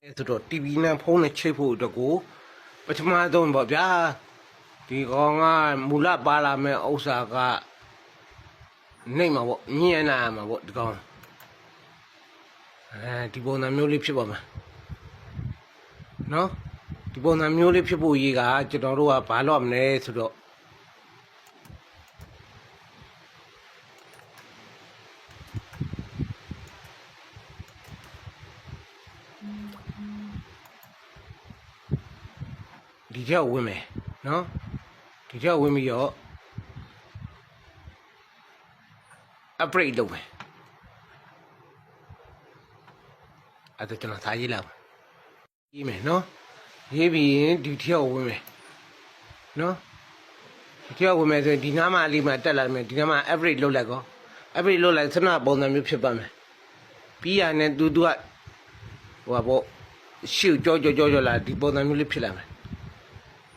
ဆိုတော့ TV နဲ့ဖုန်းနဲ့ချိတ်ဖို့အတွက်ကိုပထမဆုံးပေါ့ဗျာဒီကောင်ကမူလပါလာမဲ့ဥစ္စာကနှိမ့်မှာပေါ့ညံ့လာမှာပေါ့ဒီကောင်ဒီပုံစံမျိုးလေးဖြစ်ပါမှာနော်ဒီပုံစံမျိုးလေးဖြစ်ဖို့ရေးကကျွန်တော်တို့ကဘာလို့မလဲဆိုတော့ဒီကြောက်ဝင်မယ်နော်ဒီကြောက်ဝင်ပြီးတော့ upgrade လုပ်မယ်အဲ့ဒါကျွန်တော်သားရေးလာပါရေးမယ်နော်ရေးပြီးရင်ဒီကြောက်ဝင်မယ်နော်ဒီကြောက်ဝင်မယ်ဆိုရင်ဒီနားမှာအလေးမှာတက်လာမယ်ဒီနားမှာ upgrade လုပ်လိုက်ကော upgrade လုပ်လိုက်စနပုံစံမျိုးဖြစ်ပါမယ်ပြီးရနဲ့သူကဟိုပါပေါ့ရှေ့ကြောလာဒီပုံစံမျိုးလေးဖြစ်လာမယ်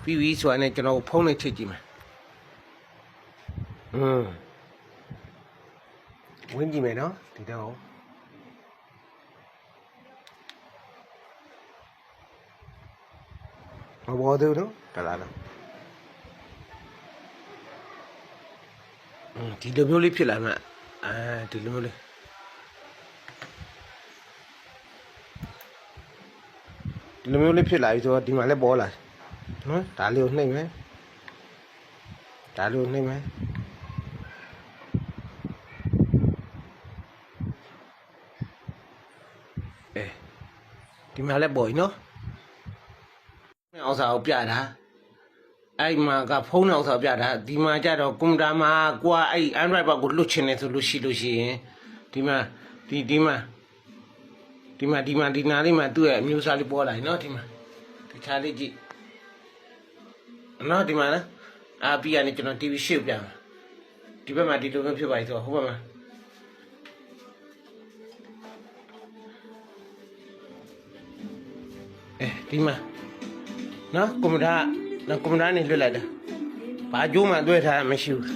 ပြီးပြီဆိုတာနဲ့ကျွန်တော်ဖုန်းနဲ့ချိန်ကြည့်မယ်ဝင်ကြည့်မယ်နော်ဒီတော့မဘောသေးဘူးနော်တလားနော်ဒီလိုမျိုးလေးဖြစ်လာမှဒီလိုမျိုးလေးဒီလိုမျိုးလေးဖြစ်လာပြီဆိုတော့ဒီမှာလည်းပေါ်လာနော်ဒါလေးကိုနှိမ့်မယ်ဒါလေးကိုနှိမ့်မယ်ဒီမှာလည်းပေါ်ပြီနော်အောက်စာကိုပြတာအဲ့မှာကဖုန်းအောက်စာပြတာဒီမှာကြတော့ကွန်ပျူတာမှာကိုကအဲ့ Android ဘက်ကိုလွတ်ချင်တယ်ဆိုလို့ရှိရင်ဒီမှာဒီနားလေးမှာသူ့ရဲ့အမျိုးအစားလေးပေါ်လာပြီနော်ဒီမှာဒီခြားလေးကြည့်နော်ဒီမှာနော်ပြီးရနေကျွန်တော် TV ရှေ့ပြမှာဒီဘက်မှာဒီလိုမျိုးဖြစ်ပါပြီဆိုတော့ဟိုဘက်မှာဒီမှာနော်ကွန်ပျူတာနေလွတ်လိုက်တာဘာကြိုးမှတွဲထားမှမရှိဘူး